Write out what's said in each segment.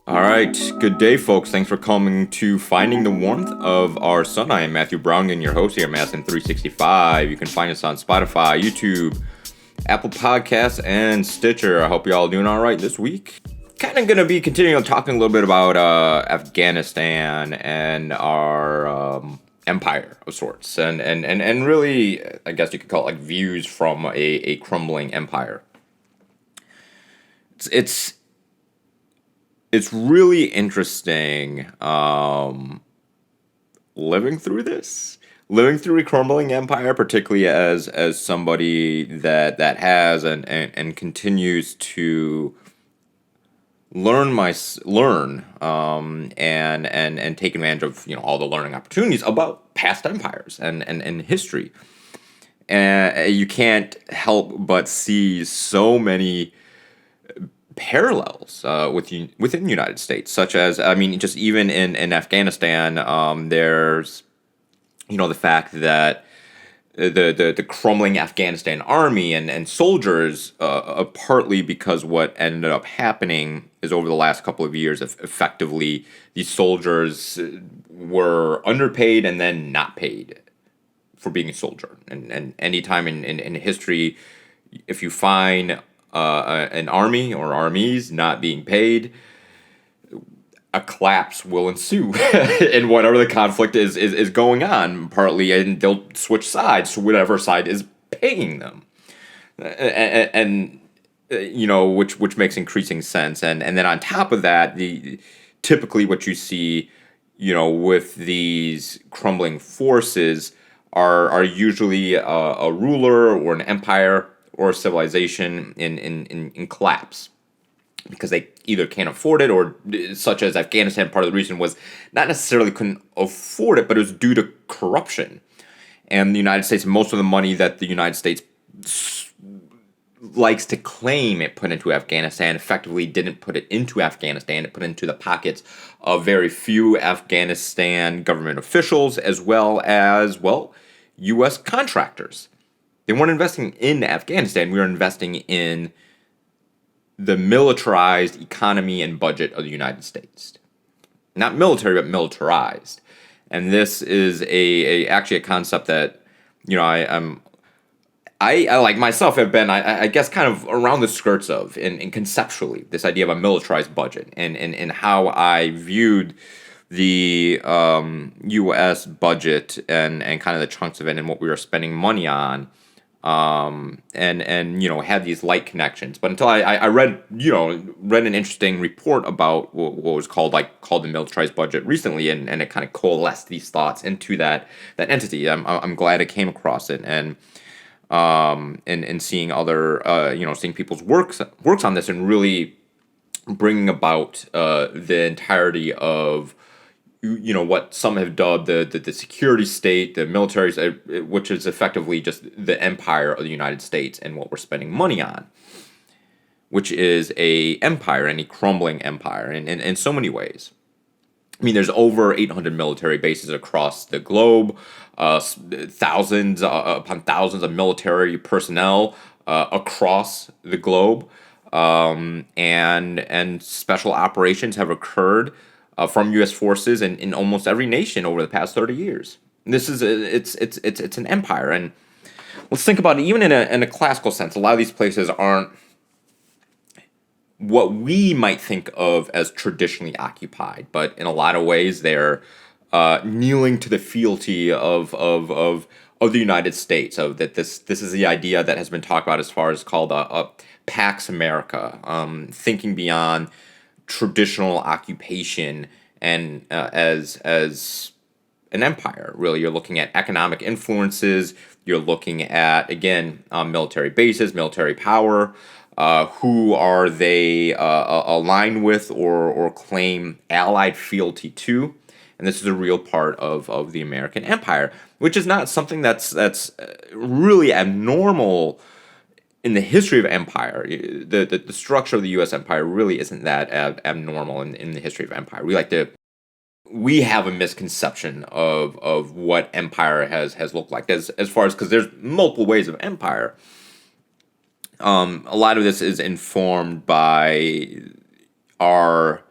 All right, good day, folks. Thanks for coming to Finding the Warmth of Our Sun. I am Matthew Browngan, your host here at Masson365. You can find us on Spotify, YouTube, Apple Podcasts, and Stitcher. I hope you all doing all right this week. Kind of going to be continuing on talking a little bit about Afghanistan and our empire of sorts, and really, I guess you could call it like views from a crumbling empire. It's it's really interesting living through a crumbling empire, particularly as somebody that has and continues to learn and take advantage of all the learning opportunities about past empires and history. And you can't help but see so many parallels within the United States, such as, I mean, just even in Afghanistan, there's the fact that the crumbling Afghanistan army and soldiers, partly because what ended up happening is over the last couple of years, effectively these soldiers were underpaid and then not paid for being a soldier. And any time in history, if you find an army or armies not being paid, a collapse will ensue in whatever the conflict is going on, partly, and they'll switch sides to whatever side is paying them. Which makes increasing sense. And then on top of that, the typically what you see, with these crumbling forces are usually a ruler or an empire or a civilization in collapse, because they either can't afford it, or such as Afghanistan, part of the reason was not necessarily couldn't afford it, but it was due to corruption. And the United States, most of the money that the United States likes to claim it put into Afghanistan effectively didn't put it into Afghanistan. It put it into the pockets of very few Afghanistan government officials, as well as, U.S. contractors. They weren't investing in Afghanistan. We were investing in the militarized economy and budget of the United States. Not military, but militarized. And this is actually a concept that, I like myself have been, I guess, kind of around the skirts of, and conceptually, this idea of a militarized budget, and how I viewed the U.S. budget and kind of the chunks of it and what we were spending money on, and had these light connections. But until I read an interesting report about what was called the militarized budget recently, and it kind of coalesced these thoughts into that entity. I'm glad I came across it, and seeing other seeing people's works on this, and really bringing about the entirety of what some have dubbed the security state, the military, which is effectively just the empire of the United States and what we're spending money on, which is a empire, and a crumbling empire in so many ways. I mean, there's over 800 military bases across the globe, thousands upon thousands of military personnel across the globe, and special operations have occurred from U.S. forces in almost every nation over the past 30 years. This is it's an empire, and let's think about it. Even in a classical sense, a lot of these places aren't what we might think of as traditionally occupied, but in a lot of ways they're kneeling to the fealty of the United States. Of that, this is the idea that has been talked about as far as called a Pax America, thinking beyond traditional occupation, and as an empire. Really, you're looking at economic influences. You're looking at, again, military bases, military power. Who are they aligned with, or claim allied fealty to? And this is a real part of the American empire, which is not something that's really abnormal in the history of empire. The structure of the U.S. empire really isn't that abnormal in the history of empire. We have a misconception of what empire has looked like, as far as, because there's multiple ways of empire. A lot of this is informed by our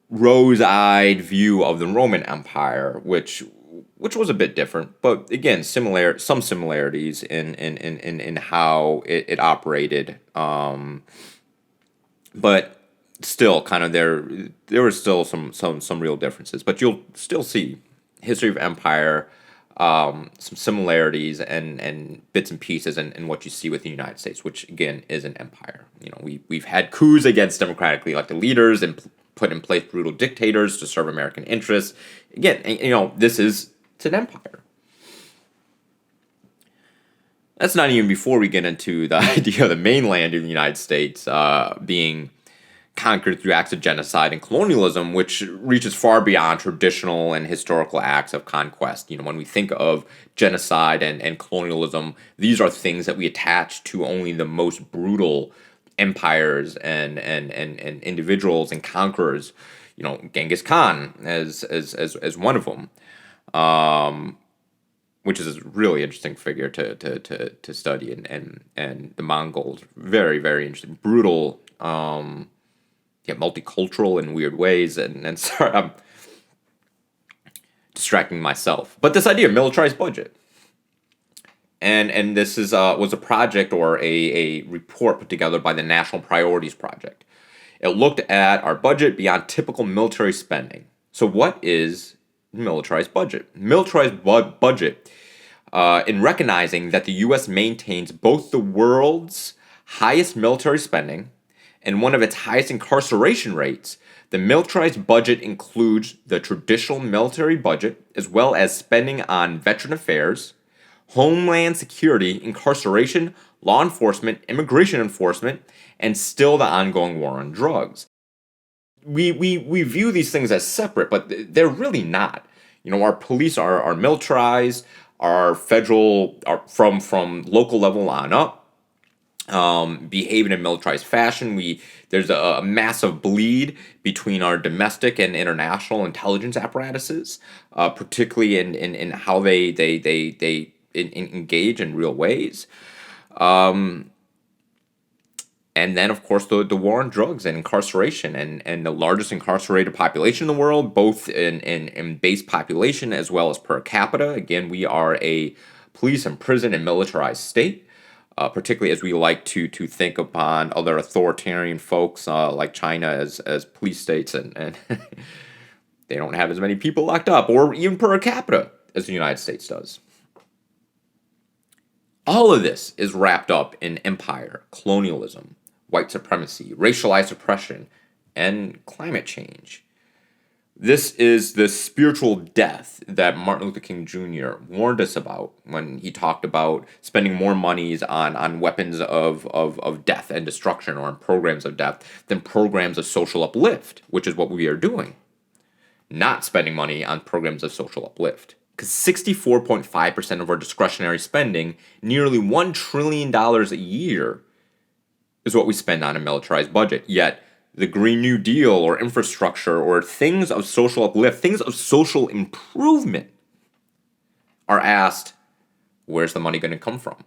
rose-eyed view of the Roman Empire, which was a bit different, but again, some similarities in how it operated. But still, kind of there were still some real differences. But you'll still see history of empire, some similarities and bits and pieces in what you see with the United States, which again is an empire. We've had coups against democratically elected leaders and put in place brutal dictators to serve American interests. Again, it's an empire. That's not even before we get into the idea of the mainland of the United States being conquered through acts of genocide and colonialism, which reaches far beyond traditional and historical acts of conquest. When we think of genocide and colonialism, these are things that we attach to only the most brutal empires and individuals and conquerors. Genghis Khan as one of them. Which is a really interesting figure to study, and the Mongols, very, very interesting, brutal, multicultural in weird ways, and sorry, I'm distracting myself. But this idea of militarized budget, and this was a project or a report put together by the National Priorities Project. It looked at our budget beyond typical military spending. So what is militarized budget? Militarized budget, in recognizing that the U.S. maintains both the world's highest military spending and one of its highest incarceration rates, the militarized budget includes the traditional military budget as well as spending on veteran affairs, homeland security, incarceration, law enforcement, immigration enforcement, and still the ongoing war on drugs. We view these things as separate, but they're really not. Our police are militarized, our federal are from local level on up, behave in a militarized fashion. There's a massive bleed between our domestic and international intelligence apparatuses, particularly in how they engage in real ways. And then, of course, the war on drugs and incarceration, and the largest incarcerated population in the world, both in base population as well as per capita. Again, we are a police and prison and militarized state, particularly as we like to think upon other authoritarian folks like China as police states, and they don't have as many people locked up, or even per capita, as the United States does. All of this is wrapped up in empire, colonialism, white supremacy, racialized oppression, and climate change. This is the spiritual death that Martin Luther King Jr. warned us about when he talked about spending more monies on weapons of death and destruction, or on programs of death, than programs of social uplift, which is what we are doing. Not spending money on programs of social uplift. Because 64.5% of our discretionary spending, nearly $1 trillion a year, is what we spend on a militarized budget. Yet, the Green New Deal or infrastructure or things of social uplift, things of social improvement, are asked, where's the money going to come from?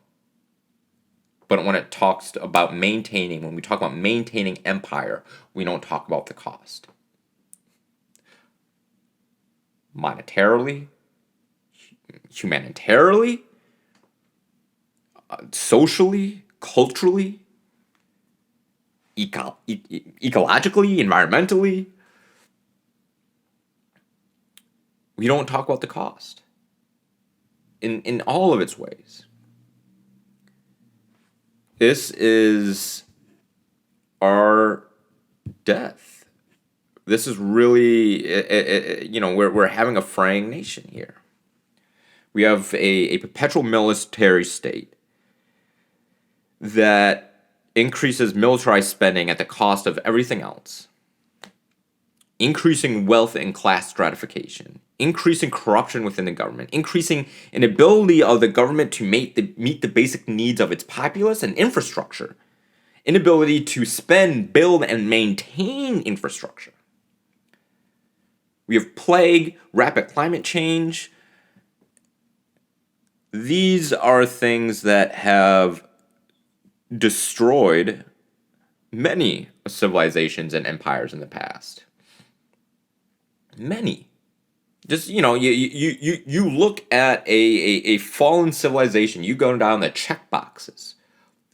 But when it talks about when we talk about maintaining empire, we don't talk about the cost. Monetarily, humanitarily, socially, culturally, ecologically, environmentally. We don't talk about the cost in all of its ways. This is our death. This is really, we're having a fraying nation here. We have a perpetual military state that increases militarized spending at the cost of everything else, increasing wealth and class stratification, increasing corruption within the government, increasing inability of the government to meet the basic needs of its populace and infrastructure, inability to spend, build, and maintain infrastructure. We have plague, rapid climate change. These are things that have destroyed many civilizations and empires in the past. Many. Just, you look at a fallen civilization, you go down the check boxes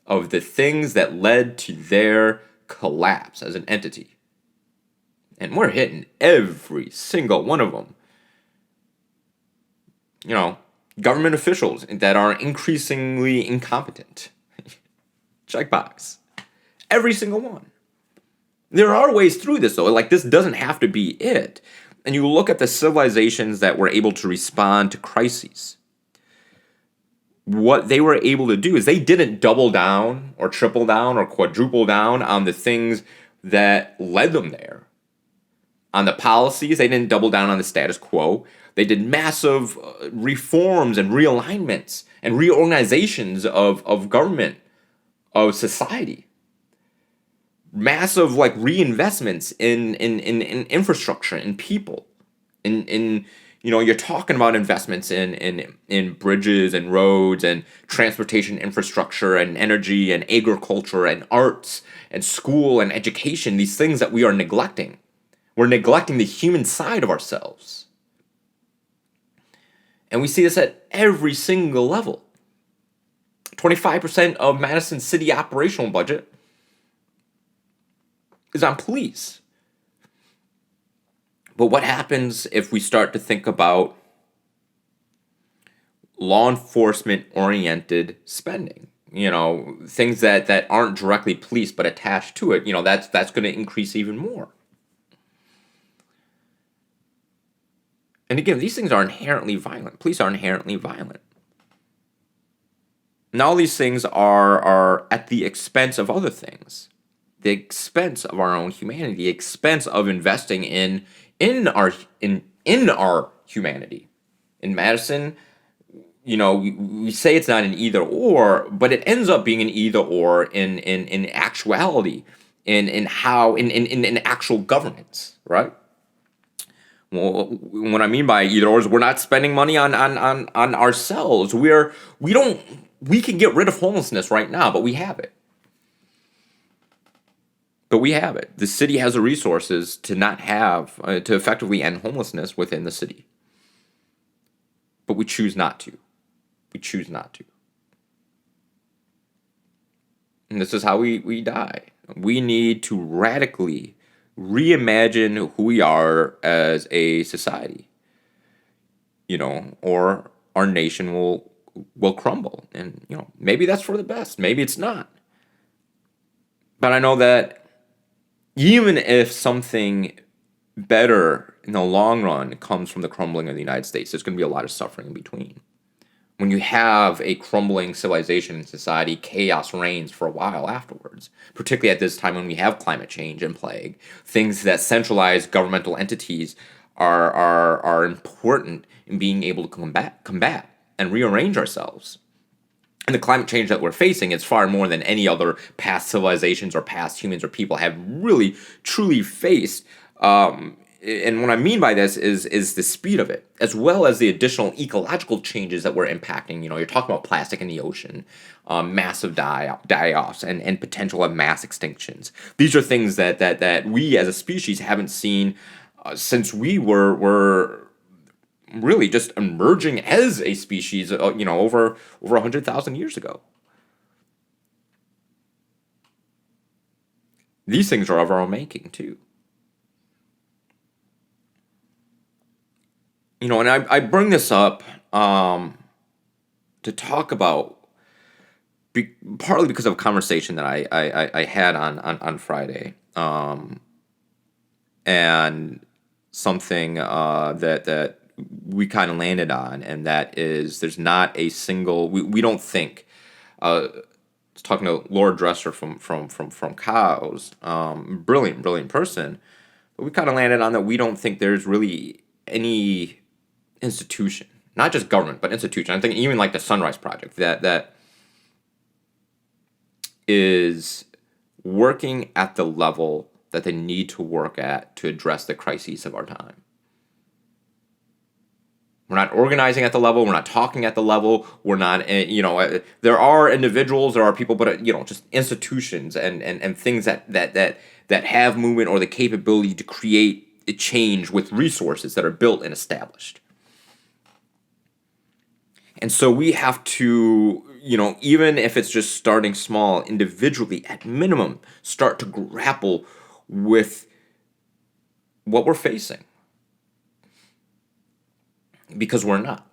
of the things that led to their collapse as an entity. And we're hitting every single one of them. Government officials that are increasingly incompetent. Checkbox. Every single one. There are ways through this, though. Like, this doesn't have to be it. And you look at the civilizations that were able to respond to crises. What they were able to do is they didn't double down or triple down or quadruple down on the things that led them there. On the policies, they didn't double down on the status quo. They did massive reforms and realignments and reorganizations of government, of society. Massive reinvestments in infrastructure, in people. You're talking about investments in bridges and roads and transportation infrastructure and energy and agriculture and arts and school and education, these things that we are neglecting. We're neglecting the human side of ourselves. And we see this at every single level. 25% of Madison City operational budget is on police. But what happens if we start to think about law enforcement oriented spending? Things that aren't directly police but attached to it, that's going to increase even more. And again, these things are inherently violent. Police are inherently violent. And all these things are at the expense of other things. The expense of our own humanity, the expense of investing in our humanity. In Madison, we say it's not an either or, but it ends up being an either or in actuality, in actual governance, right? Well, what I mean by either or is we're not spending money on ourselves. We can get rid of homelessness right now, but we have it. The city has the resources to not have, to effectively end homelessness within the city. But we choose not to. And this is how we die. We need to radically reimagine who we are as a society. Or our nation will crumble. And, maybe that's for the best. Maybe it's not. But I know that even if something better in the long run comes from the crumbling of the United States, there's going to be a lot of suffering in between. When you have a crumbling civilization and society, chaos reigns for a while afterwards, particularly at this time when we have climate change and plague. Things that centralized governmental entities are important in being able to combat and rearrange ourselves. And the climate change that we're facing is far more than any other past civilizations or past humans or people have really, truly faced. And what I mean by this is the speed of it, as well as the additional ecological changes that we're impacting. You're talking about plastic in the ocean, massive die-offs, and potential of mass extinctions. These are things that we as a species haven't seen since we were really just emerging as a species, over 100,000 years ago. These things are of our own making, too. And I bring this up to talk about, partly because of a conversation that I had on Friday, and something that we kind of landed on, and that is there's not a single, we don't think, I was talking to Laura Dresser from Cows, brilliant person, but we kind of landed on that we don't think there's really any institution, not just government, but institution. I'm thinking even like the Sunrise Project that is working at the level that they need to work at to address the crises of our time. We're not organizing at the level. We're not talking at the level. We're not, there are individuals, there are people, but, just institutions and things that have movement or the capability to create change with resources that are built and established. And so we have to, even if it's just starting small individually, at minimum, start to grapple with what we're facing. Because we're not.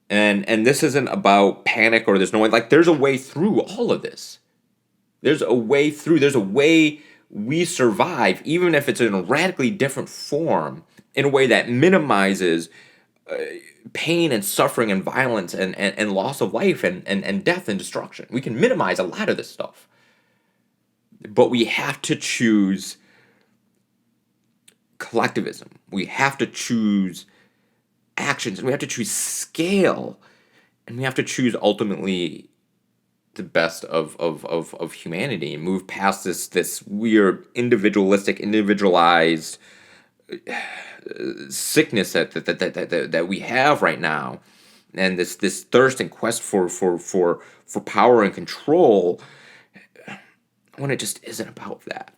And this isn't about panic or there's no way. Like, there's a way through all of this. There's a way through. There's a way we survive, even if it's in a radically different form, in a way that minimizes pain and suffering and violence and loss of life and death and destruction. We can minimize a lot of this stuff. But we have to choose collectivism. We have to choose actions, and we have to choose scale, and we have to choose ultimately the best of humanity and move past this weird individualized sickness that we have right now, and this thirst and quest for power and control, when it just isn't about that.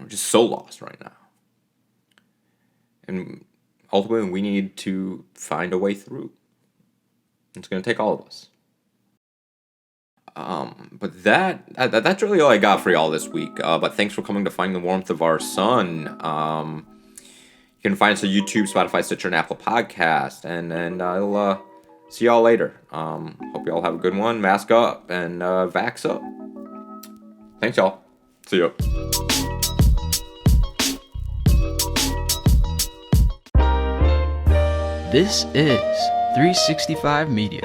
We're just so lost right now, and ultimately we need to find a way through. It's going to take all of us. But that's really all I got for y'all this week. But thanks for coming to Find the Warmth of Our Sun. You can find us on YouTube, Spotify, Stitcher, and Apple Podcast. And I'll see y'all later. Hope y'all have a good one. Mask up and vax up. Thanks, y'all. See ya. This is 365 Media.